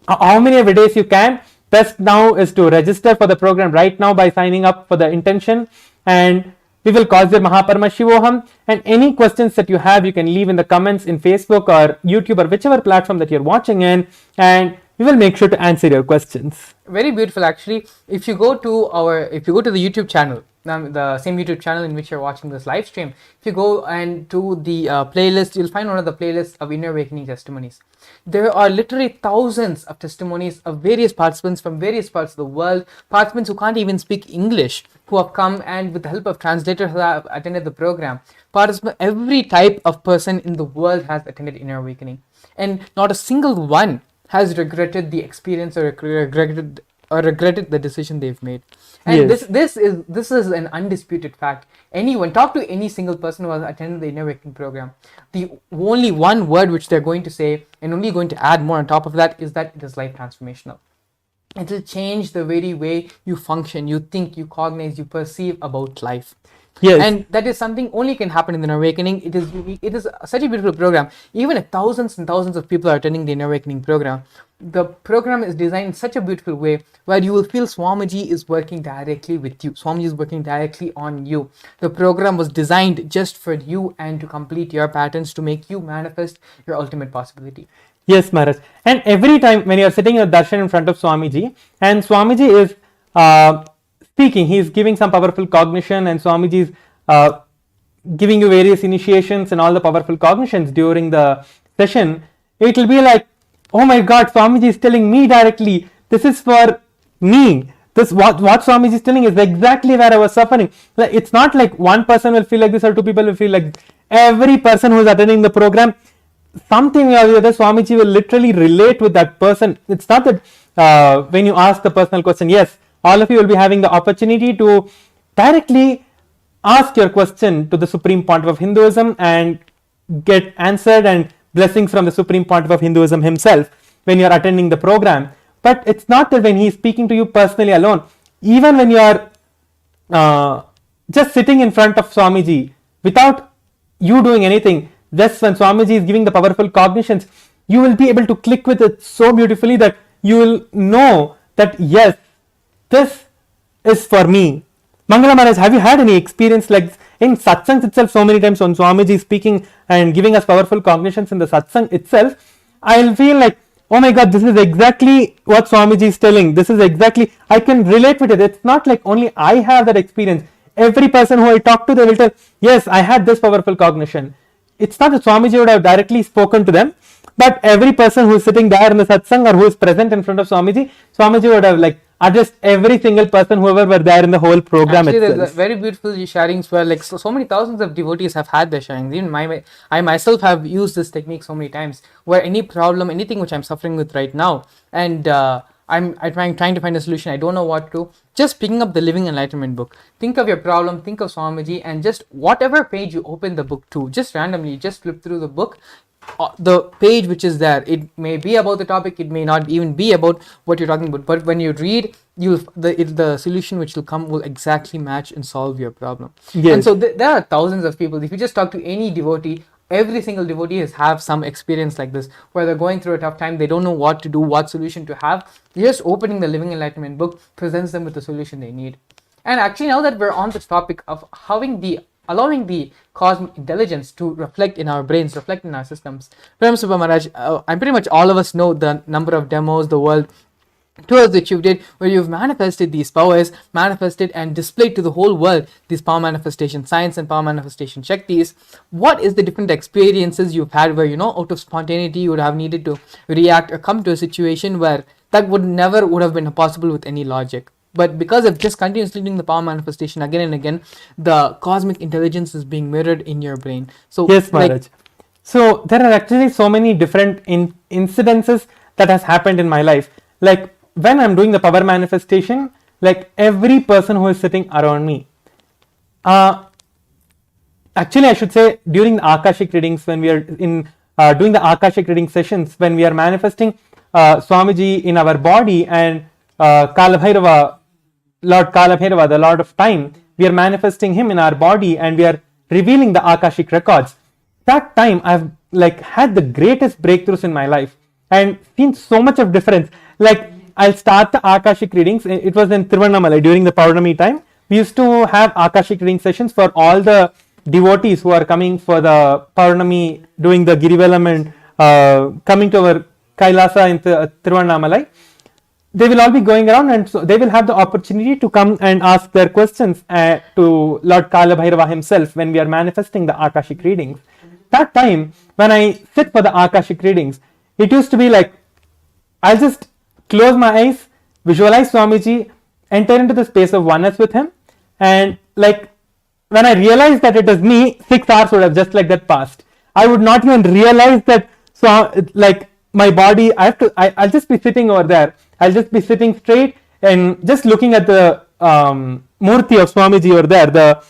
how many every days you can. Best now is to register for the program right now by signing up for the intention, and we will cause your Paramashivam. And any questions that you have, you can leave in the comments in Facebook or YouTube or whichever platform that you're watching in, and we will make sure to answer your questions. Very beautiful, actually. If you go to the YouTube channel, the same YouTube channel in which you're watching this live stream, if you go and to the playlist, you'll find one of the playlists of Inner Awakening testimonies. There are literally thousands of testimonies of various participants from various parts of the world, participants who can't even speak English, who have come and with the help of translators who have attended the program. Every type of person in the world has attended Inner Awakening, and not a single one has regretted the experience or regretted the decision they've made. And Yes. this is an undisputed fact. Anyone, talk to any single person who has attended the Inner Awakening program, the only one word which they're going to say, and only going to add more on top of that, is that it is life transformational. It will change the very way you function, you think, you cognize, you perceive about life. Yes. And that is something only can happen in the Inner Awakening. It is such a beautiful program. Even if thousands and thousands of people are attending the Inner Awakening program, the program is designed in such a beautiful way where you will feel Swamiji is working directly with you. Swamiji is working directly on you. The program was designed just for you and to complete your patterns, to make you manifest your ultimate possibility. Yes, Maharaj. And every time when you are sitting in darshan in front of Swamiji, and Swamiji is speaking, he is giving some powerful cognition, and Swamiji is giving you various initiations and all the powerful cognitions during the session, it will be like, oh my God, Swamiji is telling me directly, this is for me. This what Swamiji is telling is exactly where I was suffering. Like, it's not like one person will feel like this or two people will feel like this. Every person who is attending the program, something or the other, Swamiji will literally relate with that person. It's not that when you ask the personal question, yes, all of you will be having the opportunity to directly ask your question to the Supreme Pontiff of Hinduism and get answered and blessings from the Supreme Pontiff of Hinduism himself when you are attending the program. But it's not that when he is speaking to you personally alone, even when you are just sitting in front of Swamiji without you doing anything, just when Swamiji is giving the powerful cognitions, you will be able to click with it so beautifully that you will know that yes, this is for me. Mangala Maharaj, have you had any experience like this? In satsangs itself, so many times when Swamiji is speaking and giving us powerful cognitions in the satsang itself, I'll feel like, oh my God, this is exactly what Swamiji is telling. This is exactly, I can relate with it. It's not like only I have that experience. Every person who I talk to, they will tell, yes, I had this powerful cognition. It's not that Swamiji would have directly spoken to them, but every person who is sitting there in the satsang or who is present in front of Swamiji, Swamiji would have like addressed every single person, whoever were there in the whole program. Actually, itself. there's very beautiful sharings where like so many thousands of devotees have had their sharings. Even I myself have used this technique so many times, where any problem, anything which I'm suffering with right now, and I'm trying to find a solution, I don't know what to, just picking up the Living Enlightenment book, think of your problem, think of Swamiji, and just whatever page you open the book to, just randomly, just flip through the book, the page which is there, it may be about the topic, it may not even be about what you're talking about, but when you read, the solution which will come will exactly match and solve your problem. Yes. And so there are thousands of people. If you just talk to any devotee, every single devotee has have some experience like this, where they're going through a tough time, they don't know what to do, what solution to have. Just opening the Living Enlightenment book presents them with the solution they need. And actually, now that we're on this topic of allowing the cosmic intelligence to reflect in our brains, reflect in our systems, Paramashivam Maharaj, I'm pretty much all of us know the number of demos, the world tours that you did, where you've manifested these powers, manifested and displayed to the whole world these power manifestation science and power manifestation shaktis. What is the different experiences you've had where, out of spontaneity, you would have needed to react or come to a situation where that would have been possible with any logic? But because of just continuously doing the power manifestation again and again, the cosmic intelligence is being mirrored in your brain. So yes, Maharaj. So there are actually so many different incidences that has happened in my life. Like when I'm doing the power manifestation, like every person who is sitting around me, actually I should say during the Akashic readings, when we are in doing the Akashic reading sessions, when we are manifesting Swamiji in our body, and Kalabhairava, Lord Kalabhairava, the Lord of Time, we are manifesting him in our body and we are revealing the Akashic records. That time I've like had the greatest breakthroughs in my life and seen so much of difference. Like I'll start the Akashic readings. It was in Tiruvannamalai during the Paurnami time. We used to have Akashic reading sessions for all the devotees who are coming for the Paurnami, doing the Girivalam and coming to our Kailasa in Tiruvannamalai. They will all be going around, and so they will have the opportunity to come and ask their questions to Lord Kalabhairava himself when we are manifesting the Akashic readings. That time when I sit for the Akashic readings, it used to be like I'll just close my eyes, visualize Swamiji, enter into the space of oneness with him, and like when I realized that it is me, 6 hours would have just like that passed. I would not even realize that. So like my body, I'll just be sitting over there. I'll just be sitting straight and just looking at the Murti of Swamiji over there, the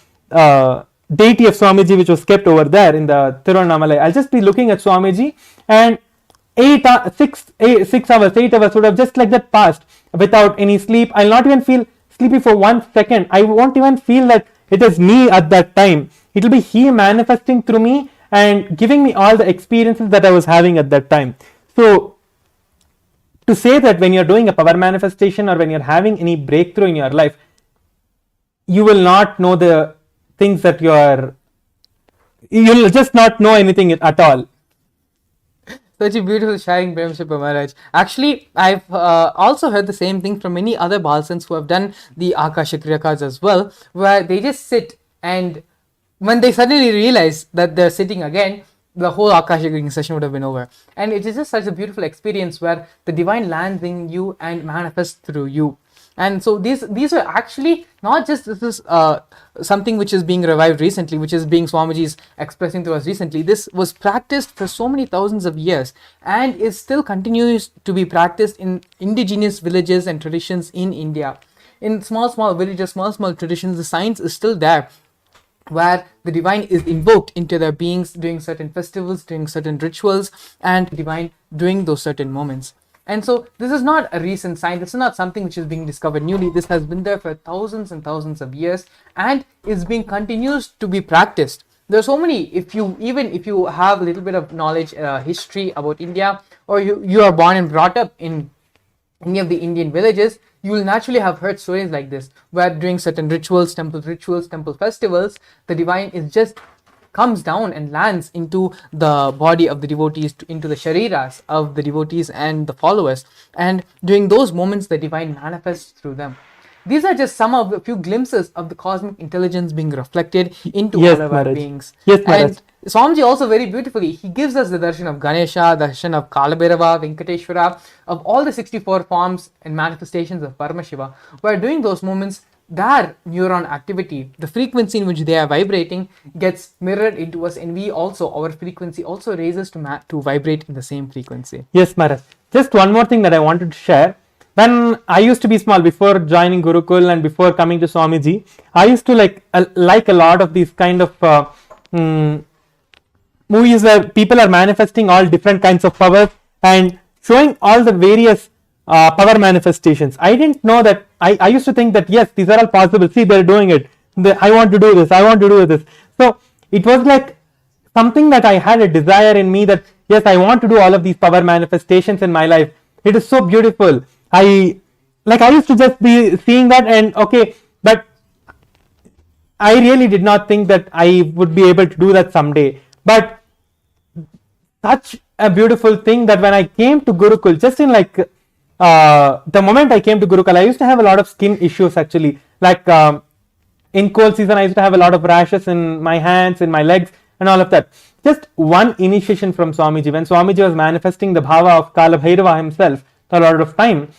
deity of Swamiji which was kept over there in the Tiruvannamalai. I'll just be looking at Swamiji, and 8 hours would have just like that passed without any sleep. I'll not even feel sleepy for 1 second. I won't even feel that it is me at that time. It will be he manifesting through me and giving me all the experiences that I was having at that time. So to say that when you're doing a power manifestation or when you're having any breakthrough in your life, you will not know the things that you'll just not know anything at all. Such a beautiful sharing, Paramashivam Maharaj. Actually, I've also heard the same thing from many other Balsans who have done the Akashic records as well, where they just sit, and when they suddenly realize that they're sitting again, the whole Akashic reading session would have been over. And it is just such a beautiful experience where the divine lands in you and manifests through you. And so these are actually not just this is something which is being revived recently, which is being Swamiji's expressing to us recently. This was practiced for so many thousands of years and is still continues to be practiced in indigenous villages and traditions in India. In small villages, small traditions, the science is still there, where the divine is invoked into their beings during certain festivals, during certain rituals, and divine during those certain moments. And so this is not a recent science. This is not something which is being discovered newly. This has been there for thousands and thousands of years and is being continues to be practiced. There are so many, if you have a little bit of knowledge, history about India, or you are born and brought up in any of the Indian villages, you will naturally have heard stories like this, where during certain rituals, temple festivals, the divine is just comes down and lands into the body of the devotees, into the shariras of the devotees and the followers, and during those moments the divine manifests through them. These are just some of the few glimpses of the cosmic intelligence being reflected into all of our beings. Yes, Maharaj. And Swamiji also very beautifully, he gives us the darshan of Ganesha, the darshan of Kalabhairava, Venkateshwara, of all the 64 forms and manifestations of Paramashiva, where during those moments, their neuron activity, the frequency in which they are vibrating, gets mirrored into us, and we also, our frequency also raises to vibrate in the same frequency. Yes, Maharaj. Just one more thing that I wanted to share. When I used to be small, before joining Gurukul and before coming to Swamiji, I used to like a lot of these kind of movies where people are manifesting all different kinds of powers and showing all the various power manifestations. I didn't know that. I used to think that yes, these are all possible. See, they're doing it. I want to do this. I want to do this. So it was like something that I had a desire in me that yes, I want to do all of these power manifestations in my life. It is so beautiful. I used to just be seeing that and okay, but I really did not think that I would be able to do that someday. But such a beautiful thing that when I came to Gurukul, just in like the moment I came to Gurukul, I used to have a lot of skin issues actually. Like in cold season, I used to have a lot of rashes in my hands, in my legs, and all of that. Just one initiation from Swamiji, when Swamiji was manifesting the bhava of Kalabhairava himself, the Lord of Time,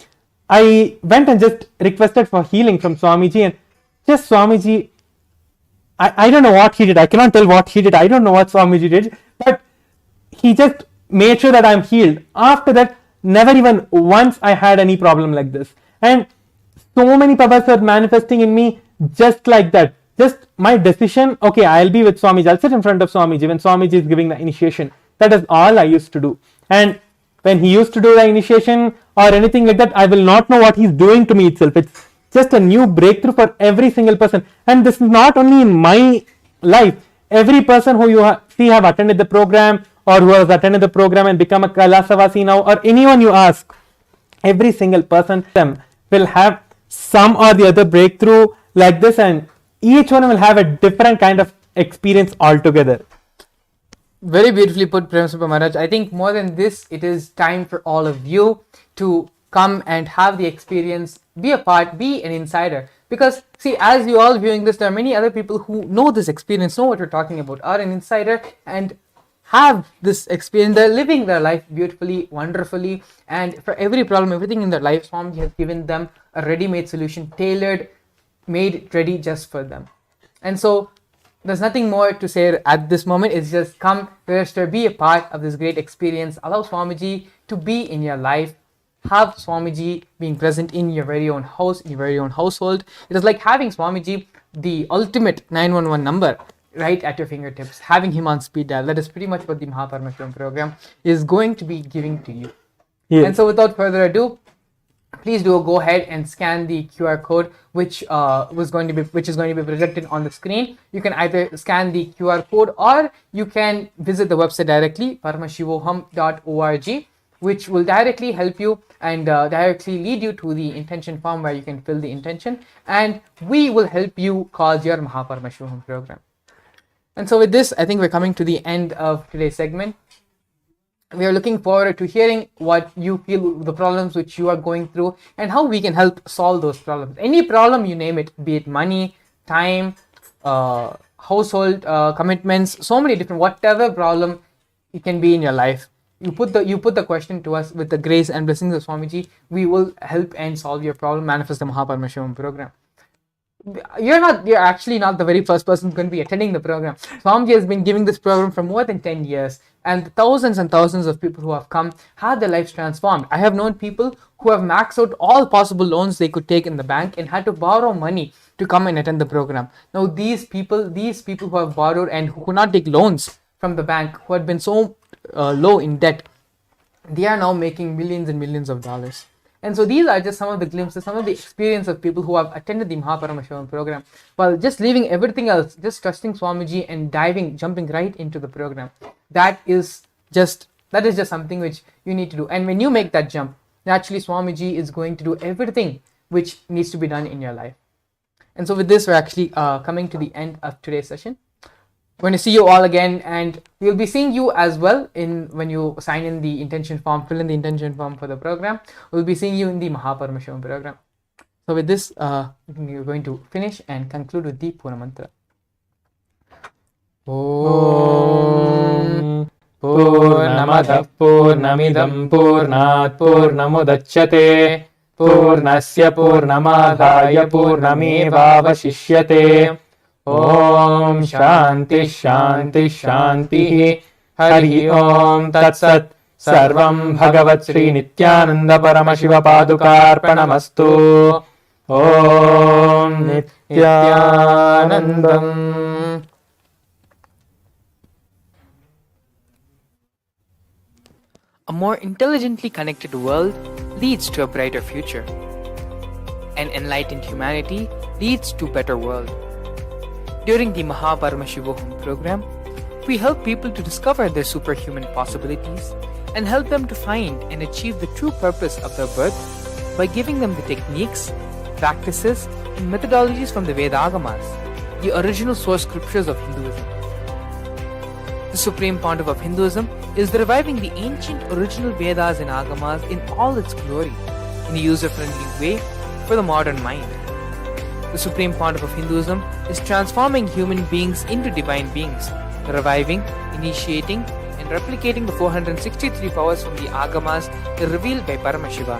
I went and just requested for healing from Swamiji, and just Swamiji, I don't know what he did. I cannot tell what he did. I don't know what Swamiji did, but he just made sure that I'm healed. After that, never even once I had any problem like this. And so many powers were manifesting in me just like that. Just my decision, okay, I'll be with Swamiji, I'll sit in front of Swamiji when Swamiji is giving the initiation. That is all I used to do. And when he used to do the initiation or anything like that, I will not know what he's doing to me itself. It's just a new breakthrough for every single person. And this is not only in my life. Every person who you see have attended the program or who has attended the program and become a Kailasavasi now, or anyone you ask, every single person will have some or the other breakthrough like this, and each one will have a different kind of experience altogether. Very beautifully put, Paramashivam Maharaj. I think more than this, it is time for all of you to come and have the experience, be a part, be an insider. Because, see, as you all viewing this, there are many other people who know this experience, know what we're talking about, are an insider and have this experience. They're living their life beautifully, wonderfully, and for every problem, everything in their life, Swamiji has given them a ready-made solution, tailored, made ready just for them. And so, there's nothing more to say at this moment. It's just come, register, be a part of this great experience. Allow Swamiji to be in your life. Have Swamiji being present in your very own house, in your very own household. It is like having Swamiji, the ultimate 911 number, right at your fingertips. Having him on speed dial. That is pretty much what the Mahaparamashivam program is going to be giving to you. Yes. And so without further ado, please do go ahead and scan the QR code which is going to be projected on the screen. You can either scan the QR code or you can visit the website directly, paramashivoham.org, which will directly help you and directly lead you to the intention form where you can fill the intention, and we will help you cause your Mahaparamashivam program. And so with this, I think we're coming to the end of today's segment. We are looking forward to hearing what you feel, the problems which you are going through, and how we can help solve those problems. Any problem, you name it, be it money, time, household commitments, so many different, whatever problem it can be in your life. You put the question to us with the grace and blessings of Swamiji. We will help and solve your problem, manifest the Mahaparamashivam program. You're actually not the very first person who's going to be attending the program. Swamiji has been giving this program for more than 10 years, and thousands of people who have come had their lives transformed. I have known people who have maxed out all possible loans they could take in the bank and had to borrow money to come and attend the program. Now these people who have borrowed and who could not take loans from the bank, who had been so low in debt, they are now making millions and millions of dollars. And so these are just some of the glimpses, some of the experience of people who have attended the Mahaparamashivam program, while just leaving everything else, just trusting Swamiji and jumping right into the program. That is just something which you need to do. And when you make that jump, naturally Swamiji is going to do everything which needs to be done in your life. And so with this, we're actually coming to the end of today's session. We're going to see you all again, and we'll be seeing you as well when you sign in the intention form, fill in the intention form for the program. We'll be seeing you in the Mahaparamashivam program. So with this, we're going to finish and conclude with the Purna Mantra. Om Purnamadah Purnamidam Purnat Purnamudachyate Purnasya Purnamadaya Purnamevavashishyate. Om Shanti Shanti Shanti. Hari Om Tat Sat. Sarvam Bhagavat Sri Nithyananda Paramashiva Padukarpanamastu. Om Nithyanandam. A more intelligently connected world leads to a brighter future. An enlightened humanity leads to a better world. During the Mahaparamashivam program, we help people to discover their superhuman possibilities and help them to find and achieve the true purpose of their birth by giving them the techniques, practices, and methodologies from the Vedagamas, the original source scriptures of Hinduism. The Supreme Pontiff of Hinduism is reviving the ancient original Vedas and Agamas in all its glory, in a user-friendly way for the modern mind. The Supreme Pontiff of Hinduism is transforming human beings into divine beings, reviving, initiating, and replicating the 463 powers from the Agamas revealed by Paramashiva.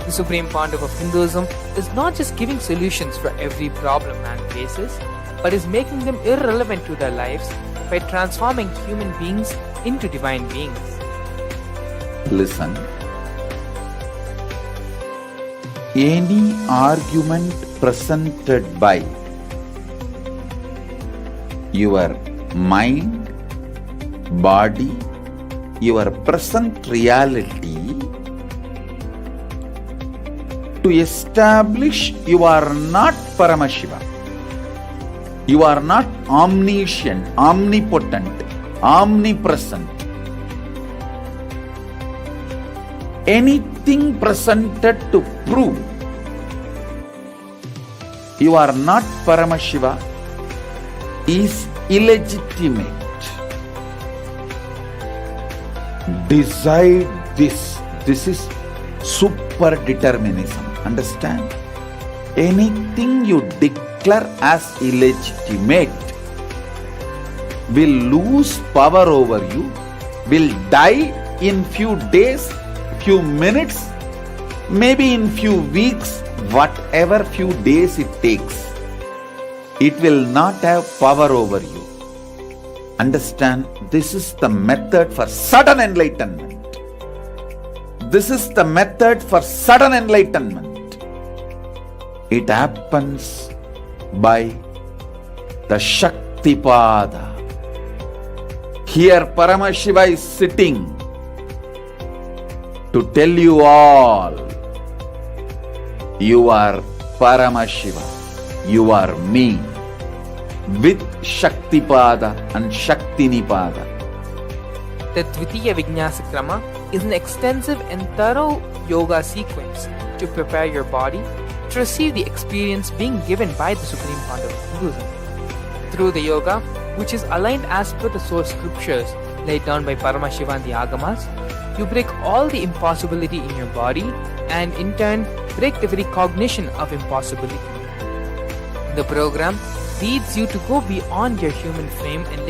The Supreme Pontiff of Hinduism is not just giving solutions for every problem man faces, but is making them irrelevant to their lives by transforming human beings into divine beings. listen. Any argument presented by your mind, body, your present reality to establish you are not Paramashiva. You are not omniscient, omnipotent, omnipresent. Anything presented to prove you are not Paramashiva is illegitimate. Decide this. This is super determinism. Understand? Anything you declare as illegitimate will lose power over you, will die in few days, few minutes, maybe in few weeks, whatever few days it takes. It will not have power over you. Understand? This is the method for sudden enlightenment. This is the method for sudden enlightenment. It happens by the Shaktipada. Here Paramashiva is sitting to tell you all, you are Paramashiva, you are me, with Shaktipada and Shaktinipada. The Dvitiya Vijnasa Krama is an extensive and thorough yoga sequence to prepare your body to receive the experience being given by the Supreme Founder of Hinduism. Through the yoga, which is aligned as per the source scriptures laid down by Paramashiva and the Agamas, you break all the impossibility in your body and in turn break the very cognition of impossibility. The program leads you to go beyond your human frame and